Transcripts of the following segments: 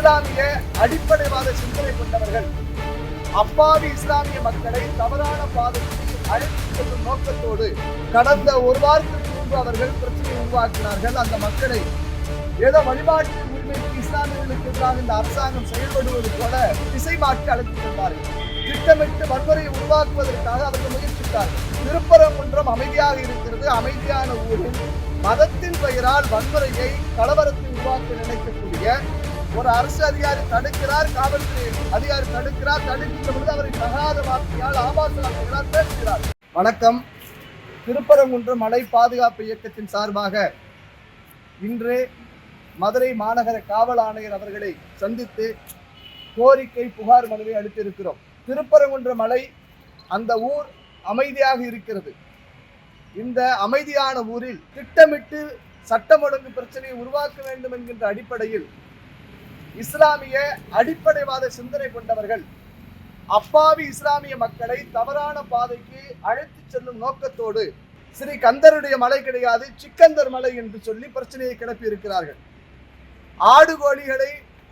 இஸ்லாமிய அடிப்படைவாத சிந்தனை கொண்டவர்கள் அப்பாவி இஸ்லாமிய மக்களை தவறான பாதைக்கு அழைத்து செல்லும் நோக்கத்தோடு கடந்த ஒரு வாரத்திற்கு முன்பு அவர்கள் பிரச்சனையை உருவாக்கினார்கள். அந்த மக்களை ஏதோ வழிபாட்டு உரிமைக்கு இஸ்லாமியர்களுக்கு எதிராக இந்த அரசாங்கம் செயல்படுவது போல திசை மாற்றி அழைத்து சென்றார்கள். திட்டமிட்டு வன்முறையை உருவாக்குவதற்காக அவர்கள் முயற்சித்தார்கள். திருப்பரங்குன்றம் அமைதியாக இருக்கிறது. அமைதியான ஊரில் மதத்தின் பெயரால் வன்முறையை கலவரத்தை உருவாக்க நினைக்கக்கூடிய ஒரு அரசு அதிகாரி தடுக்கிறார், காவல்துறை அதிகாரி தடுக்கிறார். தடுக்கின்ற பொழுது அவரை தகாத வார்த்தையால் ஆபாச வார்த்தைகளால் பேசுகிறார். வணக்கம். திருப்பரங்குன்றம் மலை பாதுகாப்பு இயக்கத்தின் சார்பாக இன்று மதுரை மாநகர காவல் ஆணையர் அவர்களை சந்தித்து கோரிக்கை புகார் மனுவை அளித்திருக்கிறோம். திருப்பரங்குன்றம் மலை அந்த ஊர் அமைதியாக இருக்கிறது. இந்த அமைதியான ஊரில் திட்டமிட்டு சட்டம் ஒழுங்கு பிரச்சனையை உருவாக்க வேண்டும் என்கின்ற அடிப்படையில் இஸ்லாமிய அடிப்படைவாத சிந்தனை கொண்டவர்கள் அப்பாவி இஸ்லாமிய மக்களை தவறான பாதைக்கு அழைத்து செல்லும் நோக்கத்தோடு ஸ்ரீ கந்தருடைய மலை கிடையாது, சிக்கந்தர் மலை என்று சொல்லி பிரச்சனையை கிளப்பி இருக்கிறார்கள். ஆடு கோழிகளை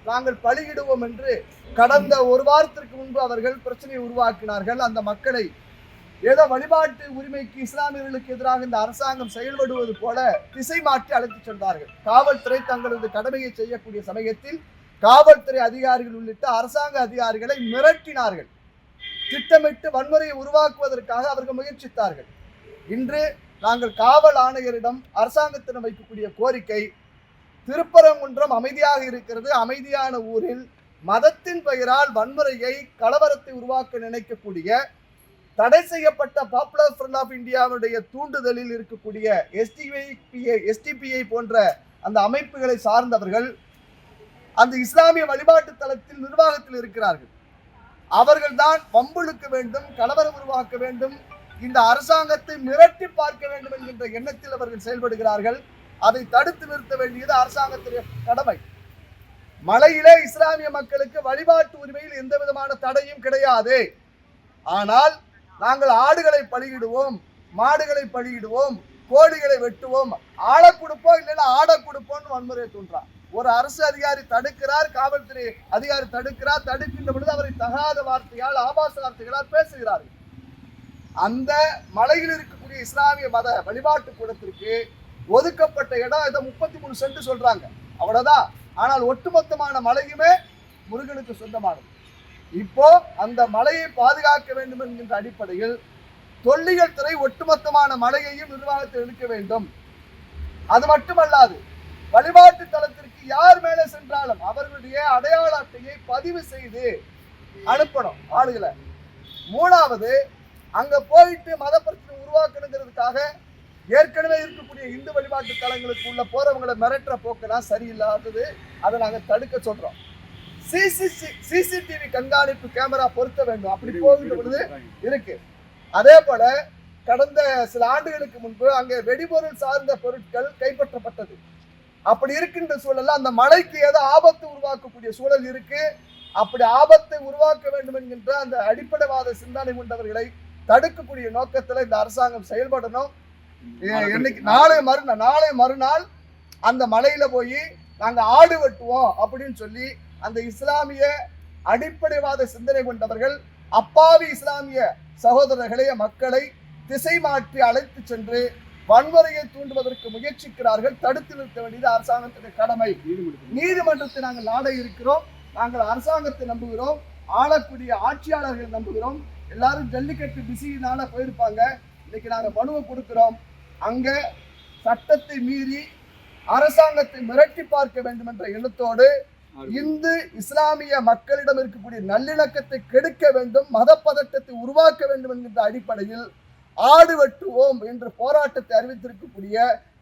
நாங்கள் பலியிடுவோம் என்று கடந்த ஒரு வாரத்திற்கு முன்பு அவர்கள் பிரச்சனையை உருவாக்கினார்கள். அந்த மக்களை ஏதோ வழிபாட்டு உரிமைக்கு இஸ்லாமியர்களுக்கு எதிராக இந்த அரசாங்கம் செயல்படுவது போல திசை மாற்றி அழைத்து சென்றார்கள். காவல்துறை தங்களது கடமையை செய்யக்கூடிய சமயத்தில் காவல்துறை அதிகாரிகள் உள்ளிட்ட அரசாங்க அதிகாரிகளை மிரட்டினார்கள். திட்டமிட்டு வன்முறையை உருவாக்குவதற்காக அவர்கள் முயற்சித்தார்கள். இன்று நாங்கள் காவல் ஆணையரிடம் அரசாங்கத்திடம் வைக்கக்கூடிய கோரிக்கை, திருப்பரங்குன்றம் அமைதியாக இருக்கிறது. அமைதியான ஊரில் மதத்தின் பெயரால் வன்முறையை கலவரத்தை உருவாக்க நினைக்கக்கூடிய தடை செய்யப்பட்ட பாப்புலர் ஃப்ரண்ட் ஆஃப் இந்தியாவுடைய தூண்டுதலில் இருக்கக்கூடிய எஸ்டிபிஐ போன்ற அந்த அமைப்புகளை சார்ந்தவர்கள் அந்த இஸ்லாமிய வழிபாட்டு தளத்தில் நிர்வாகத்தில் இருக்கிறார்கள். அவர்கள் தான் வம்புழுக்க வேண்டும், கலவரம் உருவாக்க வேண்டும், இந்த அரசாங்கத்தை மிரட்டி பார்க்க வேண்டும் என்கின்ற எண்ணத்தில் அவர்கள் செயல்படுகிறார்கள். அதை தடுத்து நிறுத்த வேண்டியது அரசாங்கத்துடைய கடமை. மலையிலே இஸ்லாமிய மக்களுக்கு வழிபாட்டு உரிமையில் எந்த விதமான தடையும் கிடையாது. ஆனால் நாங்கள் ஆடுகளை பலியிடுவோம், மாடுகளை பலியிடுவோம், கோழிகளை வெட்டுவோம், ஆளை கொடுப்போம், இல்லைன்னா ஆடை கொடுப்போம்னு வன்முறையை தூண்டுறார். ஒரு அரசு அதிகாரி தடுக்கிறார், காவல்துறை அதிகாரி தடுக்கிறார். தடுக்கின்ற பொழுது அவரை தகாத வார்த்தையால் ஆபாச வார்த்தைகளால் பேசுகிறார்கள். அந்த மலையில் இருக்கக்கூடிய இஸ்லாமிய மத வழிபாட்டு கூடத்திற்கு ஒதுக்கப்பட்ட இடம் இதை 33 சென்ட் சொல்றாங்க, அவ்வளவுதான். ஆனால் ஒட்டுமொத்தமான மலையுமே முருகனுக்கு சொந்தமானது. இப்போ அந்த மலையை பாதுகாக்க வேண்டும் என்கின்ற அடிப்படையில் தொல்லியல் துறை ஒட்டுமொத்தமான மலையையும் நிர்வாகத்தில் எடுக்க வேண்டும். அது மட்டுமல்லாது வழிபாட்டு தலத்திற்கு யார் மேலே சென்றாலும் அவர்களுடைய அடையாள அட்டையை பதிவு செய்து அனுப்பணும் ஆளுகளை. மூணாவது, அங்க போயிட்டு மத பிரச்சனை உருவாக்கணுங்கிறதுக்காக ஏற்கனவே இருக்கக்கூடிய இந்து வழிபாட்டு தலங்களுக்கு உள்ள போறவங்களை மிரட்டுற போக்கெல்லாம் சரியில்லாதது. அதை நாங்கள் தடுக்க சொல்றோம். சிசிடிவி கண்காணிப்பு கேமரா பொருத்த வேண்டும். அப்படி போகின்ற பொழுது இருக்கு. அதே போல கடந்த சில ஆண்டுகளுக்கு முன்பு அங்கே வெடிபொருள் சார்ந்த பொருட்கள் கைப்பற்றப்பட்டது. அப்படி இருக்கின்ற சூழல்ல அந்த மலைக்கு ஏதோ ஆபத்து உருவாக்கக்கூடிய சூழல் இருக்கு. அப்படி ஆபத்தை உருவாக்க வேண்டும் என்கின்ற அந்த அடிப்படைவாத சிந்தனை கொண்டவர்களை தடுக்கக்கூடிய நோக்கத்துல இந்த அரசாங்கம் செயல்படணும். நாளை மறுநாள் அந்த மலையில போய் நாங்க ஆடு வெட்டுவோம் அப்படின்னு சொல்லி அந்த இஸ்லாமிய அடிப்படைவாத சிந்தனை கொண்டவர்கள் அப்பாவி இஸ்லாமிய சகோதரர்களை மக்களை திசை மாற்றி அழைத்து சென்று வன்முறையை தூண்டுவதற்கு முயற்சிக்கிறார்கள். தடுத்து நிறுத்த வேண்டியது அரசாங்கத்தின் கடமை. நீதிமன்றத்தை நாங்கள் நாட இருக்கிறோம். நாங்கள் அரசாங்கத்தை நம்புகிறோம், ஆளக்கூடிய ஆட்சியாளர்களை நம்புகிறோம். எல்லாரும் ஜல்லிக்கட்டு பிஸினால போயிருப்பாங்க. இன்னைக்கு நாங்கள் மனுவை கொடுக்கிறோம். அங்க சட்டத்தை மீறி அரசாங்கத்தை மிரட்டி பார்க்க வேண்டும் என்ற எண்ணத்தோடு இந்து இஸ்லாமிய மக்களிடம் இருக்கக்கூடிய நல்லிணக்கத்தை கெடுக்க வேண்டும், மத பதட்டத்தை உருவாக்க வேண்டும் என்கின்ற அடிப்படையில் ஆடு வெட்டுவோம் என்ற போராட்டத்தை அறிவித்திருக்கக்கூடிய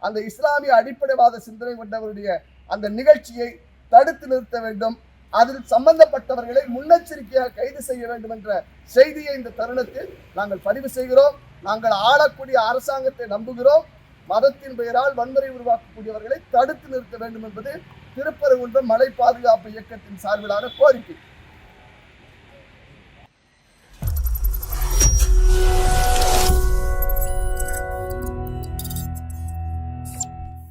அந்த இஸ்லாமிய அடிப்படைவாத சிந்தனை கொண்டவருடைய அந்த நிகழ்ச்சியை தடுத்து நிறுத்த வேண்டும். அதில் சம்பந்தப்பட்டவர்களை முன்னெச்சரிக்கையாக கைது செய்ய வேண்டும் என்ற செய்தியை இந்த தருணத்தில் நாங்கள் பதிவு செய்கிறோம். நாங்கள் ஆளக்கூடிய அரசாங்கத்தை நம்புகிறோம். மதத்தின் பெயரால் வன்முறை உருவாக்கக்கூடியவர்களை தடுத்து நிறுத்த வேண்டும் என்பது திருப்பரங்குன்றம் மலை பாதுகாப்பு இயக்கத்தின் சார்பிலான கோரிக்கை.